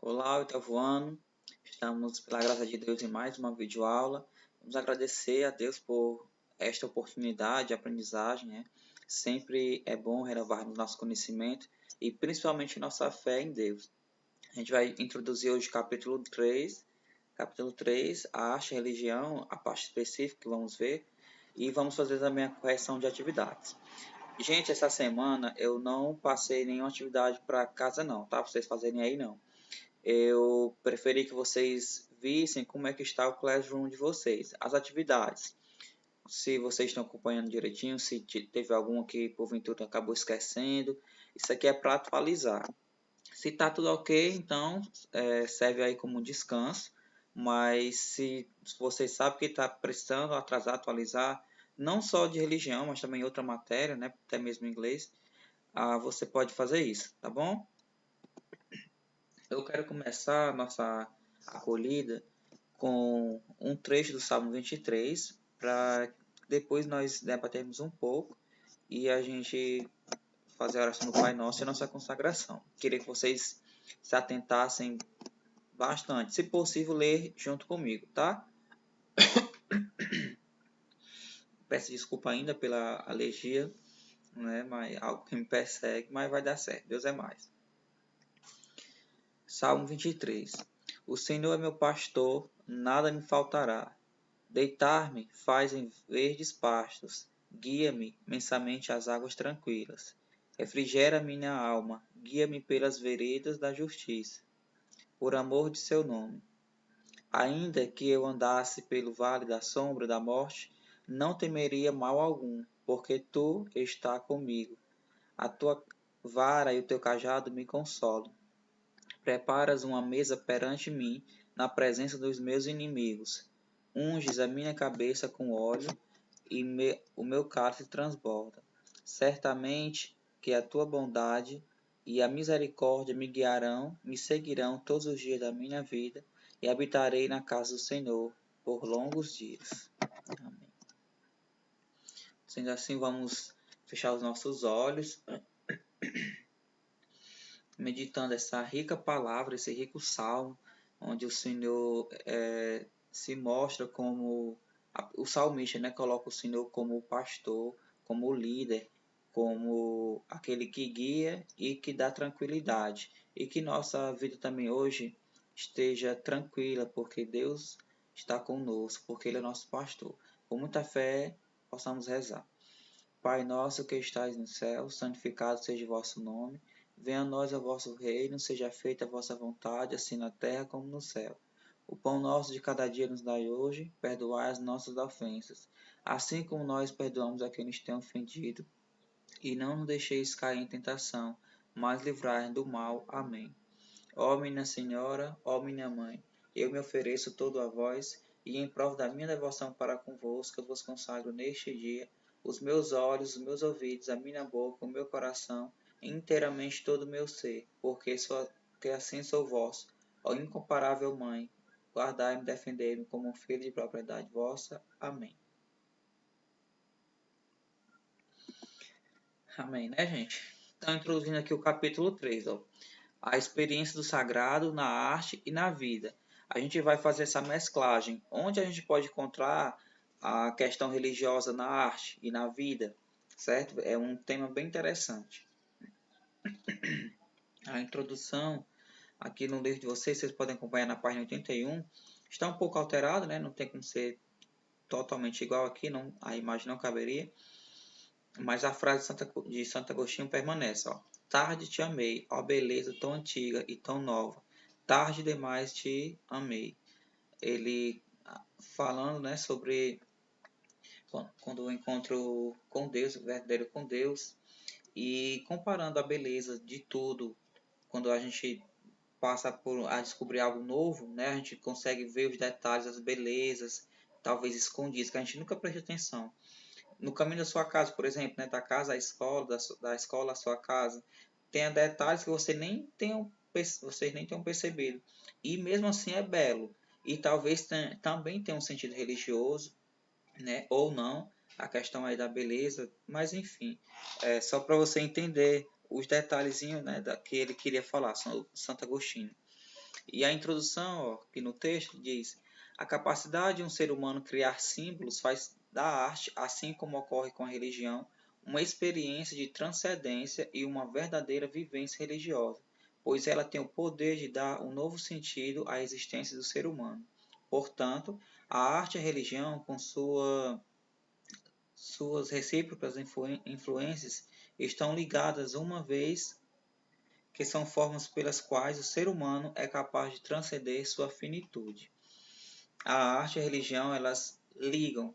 Olá, oitavo ano. Estamos, pela graça de Deus, em mais uma videoaula. Vamos agradecer a Deus por esta oportunidade de aprendizagem, né? Sempre é bom renovarmos nosso conhecimento e principalmente nossa fé em Deus. A gente vai introduzir hoje o capítulo 3. Capítulo 3, a arte e a religião, a parte específica que vamos ver. E vamos fazer também a correção de atividades. Gente, essa semana eu não passei nenhuma atividade para casa não, tá? Pra vocês fazerem aí não. Eu preferi que vocês vissem como é que está o Classroom de vocês, as atividades. Se vocês estão acompanhando direitinho, se teve alguma que porventura acabou esquecendo, isso aqui é para atualizar. Se está tudo ok, então serve aí como um descanso. Mas se vocês sabem que está precisando atrasar, atualizar, não só de religião, mas também outra matéria, né, até mesmo inglês, você pode fazer isso, tá bom? Eu quero começar a nossa acolhida com um trecho do Salmo 23, para depois nós debatermos um pouco e a gente fazer a oração do Pai Nosso e a nossa consagração. Queria que vocês se atentassem bastante, se possível, ler junto comigo, tá? Peço desculpa ainda pela alergia, né? Mas algo que me persegue, mas vai dar certo. Deus é mais. Salmo 23. O Senhor é meu pastor, nada me faltará. Deitar-me faz em verdes pastos, guia-me mensamente às águas tranquilas. Refrigera minha alma, guia-me pelas veredas da justiça, por amor de seu nome. Ainda que eu andasse pelo vale da sombra da morte, não temeria mal algum, porque tu está comigo. A tua vara e o teu cajado me consolam. Preparas uma mesa perante mim, na presença dos meus inimigos. Unges a minha cabeça com óleo e o meu cálice transborda. Certamente que a tua bondade e a misericórdia me guiarão, me seguirão todos os dias da minha vida, e habitarei na casa do Senhor por longos dias. Amém. Sendo assim, vamos fechar os nossos olhos, meditando essa rica palavra, esse rico salmo, onde o Senhor se mostra como o salmista, né, coloca o Senhor como o pastor, como o líder, como aquele que guia e que dá tranquilidade. E que nossa vida também hoje esteja tranquila, porque Deus está conosco, porque Ele é nosso pastor. Com muita fé, possamos rezar. Pai nosso que estais no céu, santificado seja o vosso nome. Venha a nós o vosso reino, seja feita a vossa vontade, assim na terra como no céu. O pão nosso de cada dia nos dai hoje, perdoai as nossas ofensas, assim como nós perdoamos a quem nos tem ofendido. E não nos deixeis cair em tentação, mas livrai-nos do mal. Amém. Ó minha Senhora, ó minha Mãe, eu me ofereço todo a vós, e em prova da minha devoção para convosco, eu vos consagro neste dia os meus olhos, os meus ouvidos, a minha boca, o meu coração, e inteiramente todo o meu ser, porque assim sou vosso, ó incomparável Mãe, guardai-me e defendei-me como um filho de propriedade vossa. Amém. Amém, né, gente? Então, introduzindo aqui o capítulo 3, ó. A experiência do sagrado na arte e na vida. A gente vai fazer essa mesclagem, onde a gente pode encontrar a questão religiosa na arte e na vida, certo? É um tema bem interessante. A introdução aqui no livro de vocês podem acompanhar na página 81, está um pouco alterado, né? Não tem como ser totalmente igual aqui, não, a imagem não caberia, mas a frase de Santo Agostinho permanece, ó. Tarde te amei, ó beleza tão antiga e tão nova. Tarde demais te amei. Ele falando, né, sobre quando o encontro com Deus, o verdadeiro com Deus, e comparando a beleza de tudo, quando a gente passa a descobrir algo novo, né, a gente consegue ver os detalhes, as belezas, talvez escondidas, que a gente nunca presta atenção. No caminho da sua casa, por exemplo, né, da casa à escola, da escola à sua casa, tem detalhes que vocês nem tenham percebido. E mesmo assim é belo. E talvez também tenha um sentido religioso, né, ou não, a questão aí da beleza, mas enfim, só para você entender os detalhezinhos, né, que ele queria falar, Santo Agostinho. E a introdução, ó, aqui no texto, diz: a capacidade de um ser humano criar símbolos faz da arte, assim como ocorre com a religião, uma experiência de transcendência e uma verdadeira vivência religiosa, pois ela tem o poder de dar um novo sentido à existência do ser humano. Portanto, a arte e a religião, com suas recíprocas influências, estão ligadas uma vez que são formas pelas quais o ser humano é capaz de transcender sua finitude. A arte e a religião, elas ligam.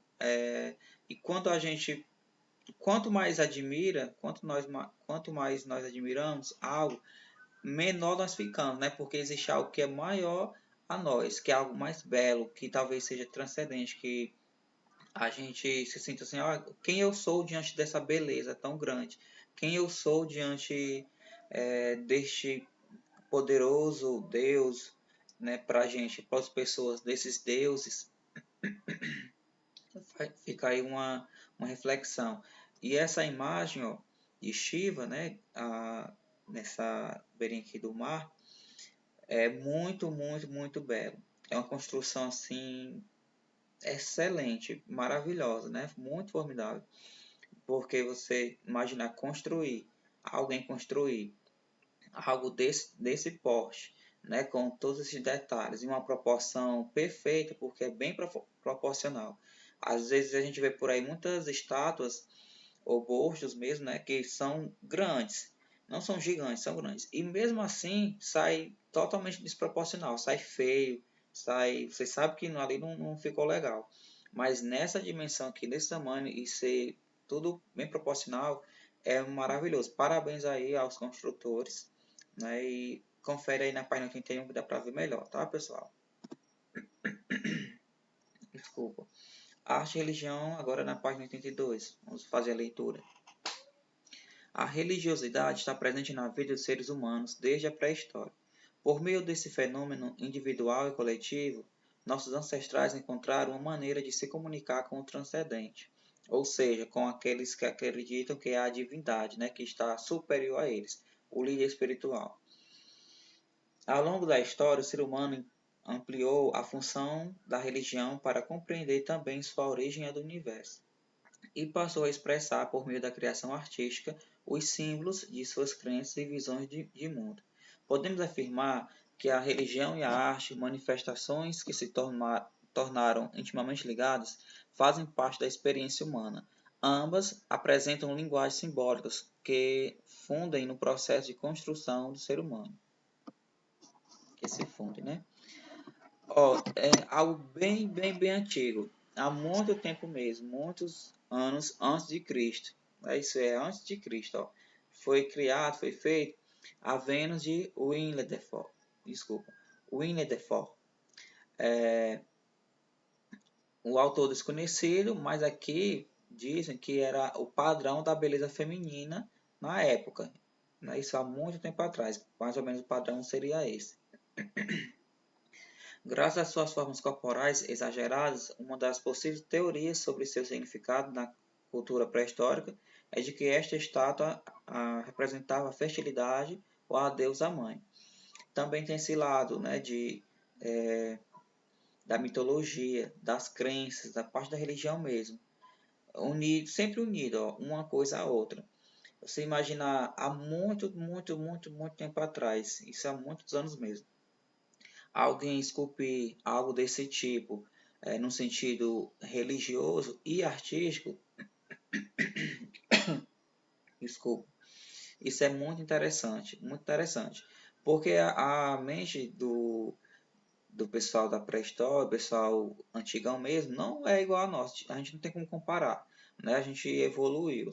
E quanto mais admira, quanto mais nós admiramos algo, menor nós ficamos, né? Porque existe algo que é maior a nós, que é algo mais belo, que talvez seja transcendente, que a gente se sinta assim, quem eu sou diante dessa beleza tão grande? Quem eu sou diante deste poderoso Deus, né, para a gente, para as pessoas desses deuses? Fica aí uma reflexão. E essa imagem, ó, de Shiva, né, nessa beirinha aqui do mar, é muito, muito, muito belo. É uma construção assim excelente, maravilhosa, né? Muito formidável. Porque você imaginar alguém construir algo desse porte, né, com todos esses detalhes, em uma proporção perfeita, porque é bem proporcional. Às vezes a gente vê por aí muitas estátuas ou bustos mesmo, né, que são grandes, não são gigantes, são grandes. E mesmo assim sai totalmente desproporcional, sai feio, você sabe que ali não ficou legal. Mas nessa dimensão aqui, nesse tamanho e ser tudo bem proporcional, é maravilhoso. Parabéns aí aos construtores, né? E confere aí na página 81 que dá para ver melhor, tá, pessoal? Desculpa. Arte e religião, agora na página 82. Vamos fazer a leitura. A religiosidade está presente na vida dos seres humanos desde a pré-história. Por meio desse fenômeno individual e coletivo, nossos ancestrais encontraram uma maneira de se comunicar com o transcendente, ou seja, com aqueles que acreditam que há a divindade, né, que está superior a eles, o líder espiritual. Ao longo da história, o ser humano ampliou a função da religião para compreender também sua origem e a do universo, e passou a expressar, por meio da criação artística, os símbolos de suas crenças e visões de mundo. Podemos afirmar que a religião e a arte, manifestações que se tornaram intimamente ligadas, fazem parte da experiência humana. Ambas apresentam linguagens simbólicas que fundem no processo de construção do ser humano. Que se fundem, né? É algo bem, bem, bem antigo. Há muito tempo mesmo, muitos anos antes de Cristo. Isso é antes de Cristo. Ó. Foi criado, foi feito a Vênus de Willendorf. Desculpa, Willendorf. O autor desconhecido, mas aqui dizem que era o padrão da beleza feminina na época. Isso há muito tempo atrás. Mais ou menos o padrão seria esse. Graças às suas formas corporais exageradas, uma das possíveis teorias sobre seu significado na cultura pré-histórica é de que esta estátua representava a fertilidade ou a deusa mãe. Também tem esse lado, né, da mitologia, das crenças, da parte da religião mesmo. Sempre unido, ó, uma coisa à outra. Você imaginar há muito, muito, muito, muito tempo atrás, isso há muitos anos mesmo, alguém esculpir algo desse tipo, no sentido religioso e artístico, desculpa, isso é muito interessante, porque a mente do pessoal da pré-história, pessoal antigão mesmo, não é igual a nossa, a gente não tem como comparar, né? A gente evoluiu,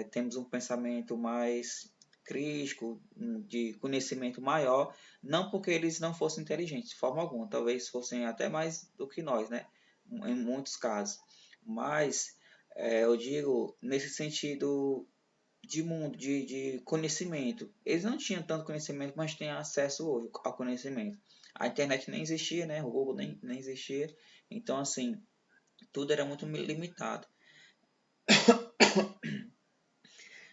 temos um pensamento mais crítico, de conhecimento maior, não porque eles não fossem inteligentes, de forma alguma, talvez fossem até mais do que nós, né? Em muitos casos. Mas eu digo nesse sentido de mundo, de conhecimento. Eles não tinham tanto conhecimento, mas têm acesso hoje ao conhecimento. A internet nem existia, né? O Google nem existia. Então, assim, tudo era muito limitado.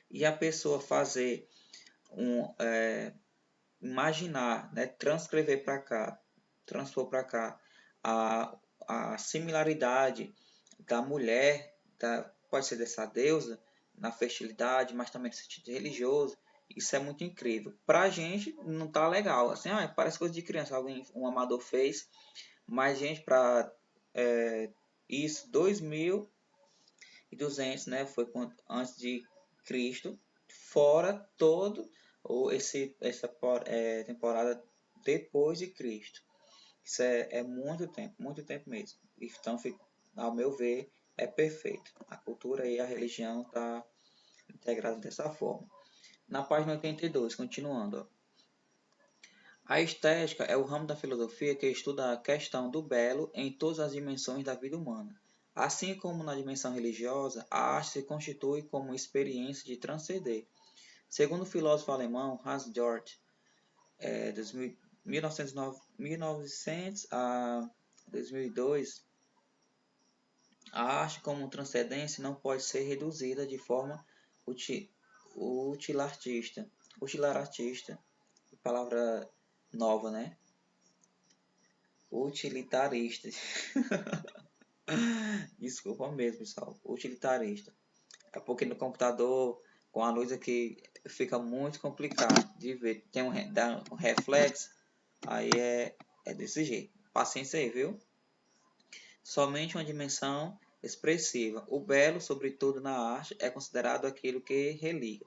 E a pessoa fazer imaginar, né, transcrever para cá, transpor para cá a similaridade da mulher, pode ser dessa deusa, na fertilidade, mas também no sentido religioso, isso é muito incrível. Para a gente não tá legal, assim, parece coisa de criança, um amador fez, mas gente, para isso, 2200, né, foi antes de Cristo, fora todo essa temporada depois de Cristo. Isso é muito tempo mesmo. Então, ao meu ver, é perfeito. A cultura e a religião estão integradas dessa forma. Na página 82, continuando. Ó. A estética é o ramo da filosofia que estuda a questão do belo em todas as dimensões da vida humana. Assim como na dimensão religiosa, a arte se constitui como experiência de transcender. Segundo o filósofo alemão Hans Georg, 1900 a 2002, a arte como transcendência não pode ser reduzida de forma utilartista, palavra nova, né? Utilitarista. Desculpa mesmo, pessoal. Utilitarista. É porque no computador, com a luz aqui, fica muito complicado de ver. Tem um reflexo, aí é desse jeito. Paciência aí, viu? Somente uma dimensão expressiva. O belo, sobretudo na arte, é considerado aquilo que religa.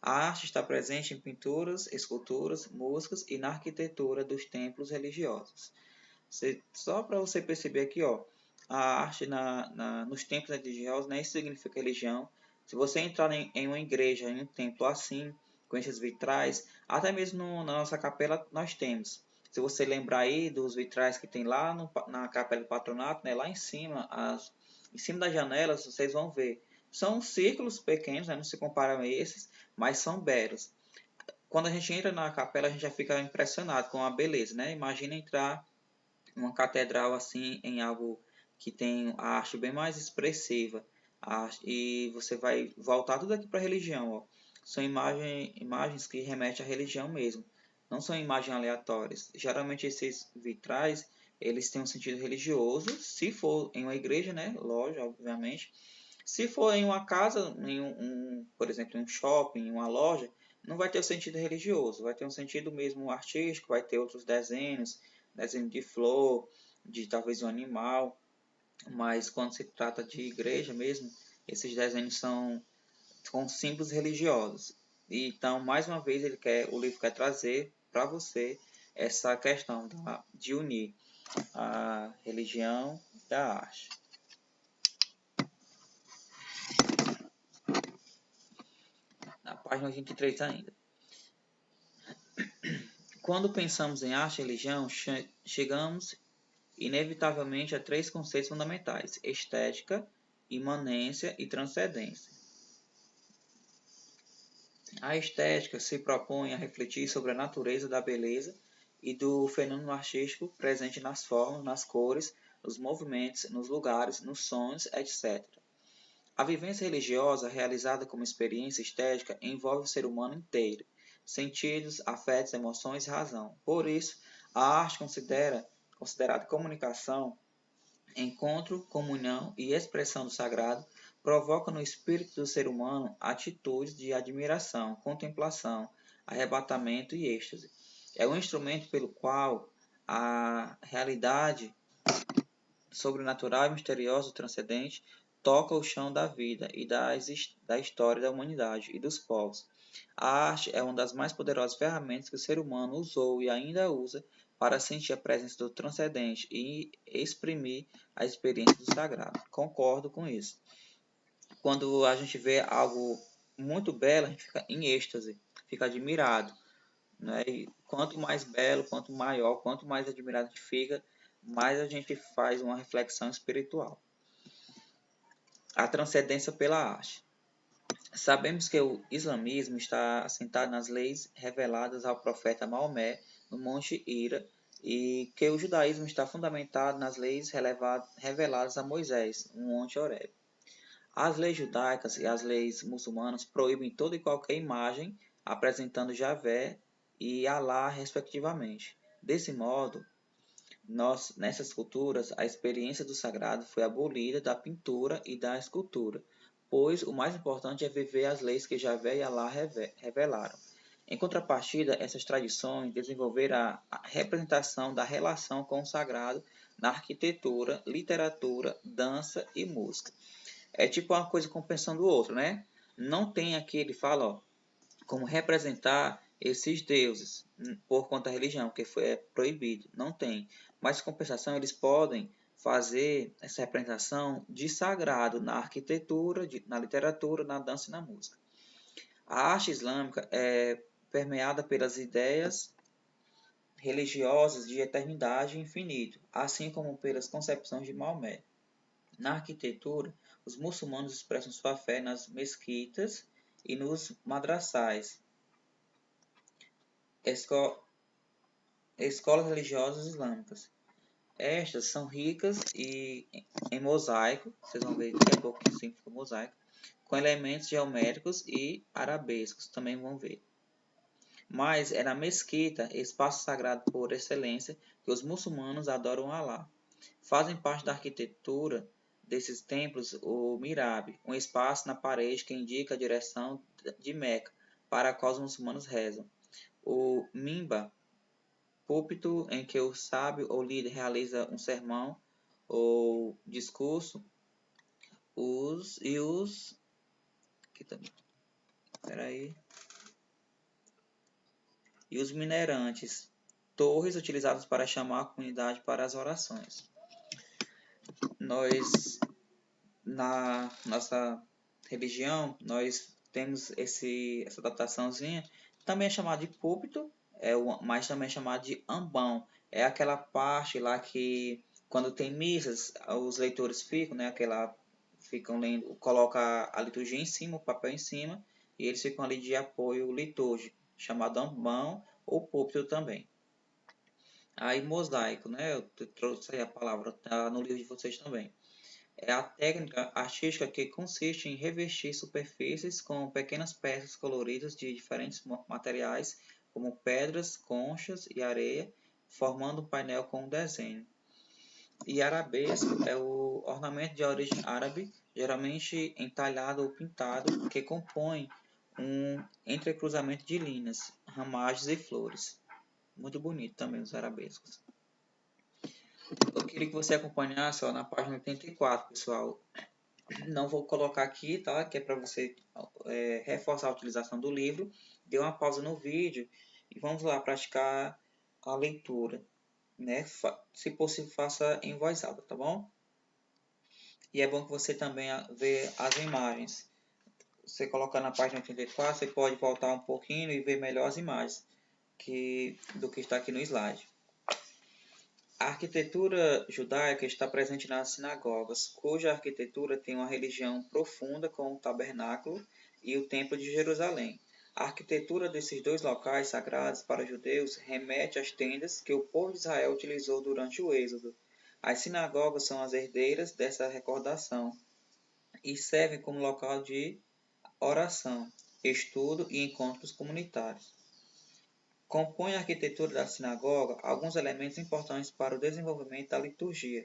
A arte está presente em pinturas, esculturas, músicas e na arquitetura dos templos religiosos. Só para você perceber aqui, ó, a arte nos templos religiosos, né, isso significa religião. Se você entrar em uma igreja, em um templo assim, com esses vitrais, até mesmo na nossa capela nós temos. Se você lembrar aí dos vitrais que tem lá na capela do patronato, né, lá em cima, em cima das janelas, vocês vão ver. São círculos pequenos, né, não se comparam a esses, mas são belos. Quando a gente entra na capela, a gente já fica impressionado com a beleza, né? Imagina entrar uma catedral assim em algo que tem a arte bem mais expressiva e você vai voltar tudo aqui para a religião, ó. São imagens que remetem à religião mesmo, não são imagens aleatórias. Geralmente esses vitrais eles têm um sentido religioso, se for em uma igreja, né, loja, obviamente. Se for em uma casa, por exemplo, em um shopping, em uma loja, não vai ter o sentido religioso, vai ter um sentido mesmo artístico, vai ter outros desenho de flor, de talvez um animal, mas quando se trata de igreja mesmo, esses desenhos são com símbolos religiosos. E, então, mais uma vez, o livro quer trazer para você essa questão de unir a religião da arte. Na página 23 ainda. Quando pensamos em arte e religião, chegamos inevitavelmente a três conceitos fundamentais: estética, imanência e transcendência. A estética se propõe a refletir sobre a natureza da beleza e do fenômeno artístico presente nas formas, nas cores, nos movimentos, nos lugares, nos sons, etc. A vivência religiosa, realizada como experiência estética, envolve o ser humano inteiro, sentidos, afetos, emoções e razão. Por isso, a arte considerada comunicação, encontro, comunhão e expressão do sagrado, provoca no espírito do ser humano atitudes de admiração, contemplação, arrebatamento e êxtase. É um instrumento pelo qual a realidade sobrenatural e misteriosa do transcendente toca o chão da vida e da história da humanidade e dos povos. A arte é uma das mais poderosas ferramentas que o ser humano usou e ainda usa para sentir a presença do transcendente e exprimir a experiência do sagrado. Concordo com isso. Quando a gente vê algo muito belo, a gente fica em êxtase, fica admirado. Né? E quanto mais belo, quanto maior, quanto mais admirado a gente fica, mais a gente faz uma reflexão espiritual. A transcendência pela arte. Sabemos que o islamismo está assentado nas leis reveladas ao profeta Maomé no Monte Hira e que o judaísmo está fundamentado nas leis reveladas a Moisés no Monte Horeb. As leis judaicas e as leis muçulmanas proíbem toda e qualquer imagem apresentando Javé e Alá, respectivamente. Desse modo, nessas culturas, a experiência do sagrado foi abolida da pintura e da escultura, pois o mais importante é viver as leis que Javé e Alá revelaram. Em contrapartida, essas tradições desenvolveram a representação da relação com o sagrado na arquitetura, literatura, dança e música. É tipo uma coisa compensando o outro, né? Não tem aqui, ele fala, ó, como representar esses deuses por conta da religião, que foi proibido. Não tem. Mas, em compensação, eles podem fazer essa representação de sagrado na arquitetura, na literatura, na dança e na música. A arte islâmica é permeada pelas ideias religiosas de eternidade e infinito, assim como pelas concepções de Maomé. Na arquitetura, os muçulmanos expressam sua fé nas mesquitas e nos madraçais, escolas religiosas islâmicas. Estas são ricas em mosaico, vocês vão ver daqui a pouco que significa mosaico, com elementos geométricos e arabescos, também vão ver. Mas é na mesquita, espaço sagrado por excelência, que os muçulmanos adoram Alá. Fazem parte da arquitetura desses templos o mirabe, um espaço na parede que indica a direção de Meca, para a qual os muçulmanos rezam. O mimbar, púlpito em que o sábio ou líder realiza um sermão ou discurso, aqui também, peraí, e os minerantes, torres utilizadas para chamar a comunidade para as orações. Nós, na nossa religião, nós temos essa adaptaçãozinha, também é chamado de púlpito, mas também é chamado de ambão. É aquela parte lá que, quando tem missas, os leitores ficam, né, ficam lendo, coloca a liturgia em cima, o papel em cima, e eles ficam ali de apoio litúrgico, chamado ambão ou púlpito também. Aí mosaico, né, eu trouxe aí a palavra, tá no livro de vocês também. É a técnica artística que consiste em revestir superfícies com pequenas peças coloridas de diferentes materiais, como pedras, conchas e areia, formando um painel com um desenho. E arabesco é o ornamento de origem árabe, geralmente entalhado ou pintado, que compõe um entrecruzamento de linhas, ramagens e flores. Muito bonito também os arabescos. Eu queria que você acompanhasse na página 84, pessoal. Não vou colocar aqui, tá? Que é para você reforçar a utilização do livro. Dê uma pausa no vídeo e vamos lá praticar a leitura, né? Se possível, faça em voz alta, tá bom? E é bom que você também veja as imagens. Você colocar na página 84, você pode voltar um pouquinho e ver melhor as imagens do que está aqui no slide. A arquitetura judaica está presente nas sinagogas, cuja arquitetura tem uma religião profunda com o tabernáculo e o templo de Jerusalém. A arquitetura desses dois locais sagrados para os judeus remete às tendas que o povo de Israel utilizou durante o Êxodo. As sinagogas são as herdeiras dessa recordação e servem como local de oração, estudo e encontros comunitários. Compõe a arquitetura da sinagoga alguns elementos importantes para o desenvolvimento da liturgia.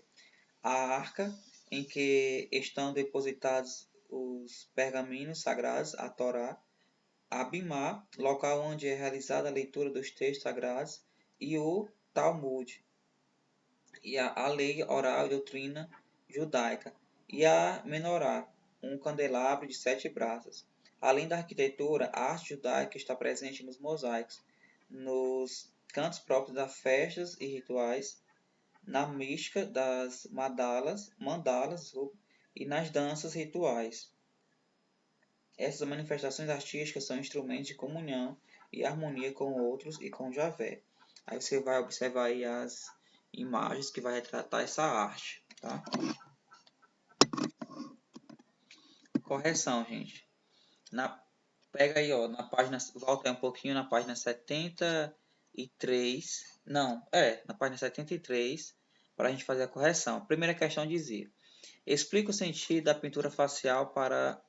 A arca, em que estão depositados os pergaminhos sagrados, a Torá, a Bimá, local onde é realizada a leitura dos textos sagrados, e o Talmud, e a lei oral e doutrina judaica, e a Menorá, um candelabro de 7 braças. Além da arquitetura, a arte judaica está presente nos mosaicos, nos cantos próprios das festas e rituais, na mística das mandalas e nas danças rituais. Essas manifestações artísticas são instrumentos de comunhão e harmonia com outros e com Javé. Aí você vai observar aí as imagens que vai retratar essa arte, tá? Correção, gente. Pega aí, na página, volta aí um pouquinho na página 73. Não, na página 73, para a gente fazer a correção. A primeira questão dizia: explica o sentido da pintura facial para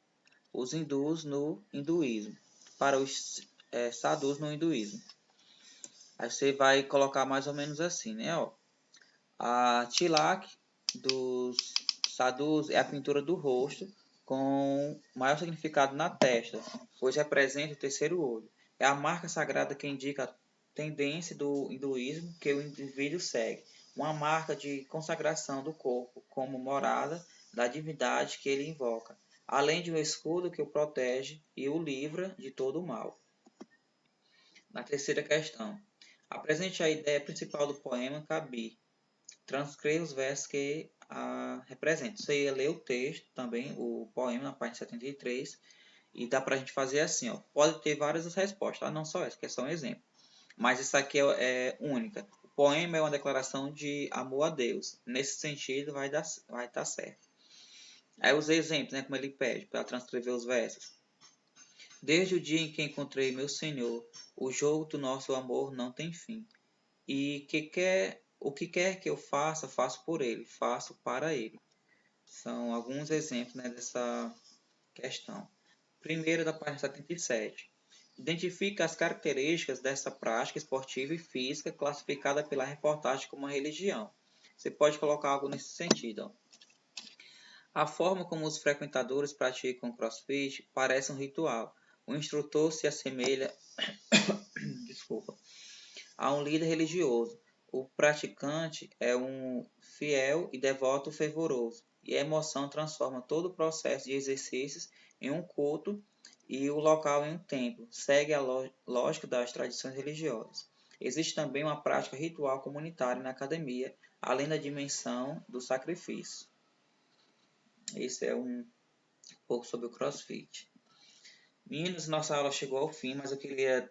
os hindus no hinduísmo, para os sadhus no hinduísmo. Aí você vai colocar mais ou menos assim, né? Ó, a Tilak dos sadus é a pintura do rosto com maior significado na testa, pois representa o terceiro olho. É a marca sagrada que indica a tendência do hinduísmo que o indivíduo segue, uma marca de consagração do corpo como morada da divindade que ele invoca, além de um escudo que o protege e o livra de todo o mal. Na terceira questão, apresente a ideia principal do poema Kabir. Transcreva os versos que representam. Você ia ler o texto também, o poema, na página 73, e dá para a gente fazer assim, ó. Pode ter várias respostas, tá? Não só essa, que é só um exemplo. Mas isso aqui é única. O poema é uma declaração de amor a Deus. Nesse sentido, vai estar certo. Aí os exemplos, né, como ele pede, para transcrever os versos. Desde o dia em que encontrei meu Senhor, o jogo do nosso amor não tem fim. E o que quer que eu faça, faço por ele, faço para ele. São alguns exemplos, né, dessa questão. Primeiro, da página 77. Identifica as características dessa prática esportiva e física classificada pela reportagem como uma religião. Você pode colocar algo nesse sentido. Ó. A forma como os frequentadores praticam CrossFit parece um ritual. O instrutor se assemelha desculpa, a um líder religioso. O praticante é um fiel e devoto fervoroso, e a emoção transforma todo o processo de exercícios em um culto e o local em um templo. Segue a lógica das tradições religiosas. Existe também uma prática ritual comunitária na academia, além da dimensão do sacrifício. Esse é um pouco sobre o CrossFit. Meninos, nossa aula chegou ao fim, mas eu queria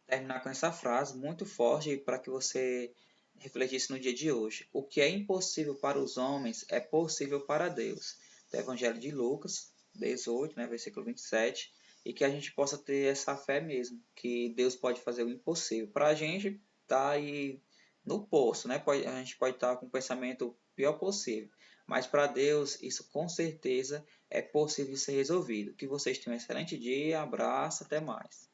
terminar com essa frase muito forte para que você refletisse no dia de hoje. O que é impossível para os homens é possível para Deus. Do Evangelho de Lucas 18, né, versículo 27. E que a gente possa ter essa fé mesmo, que Deus pode fazer o impossível. Para a gente tá aí no poço, né? A gente pode estar com o pensamento pior possível. Mas para Deus, isso com certeza é possível ser resolvido. Que vocês tenham um excelente dia, abraço, até mais.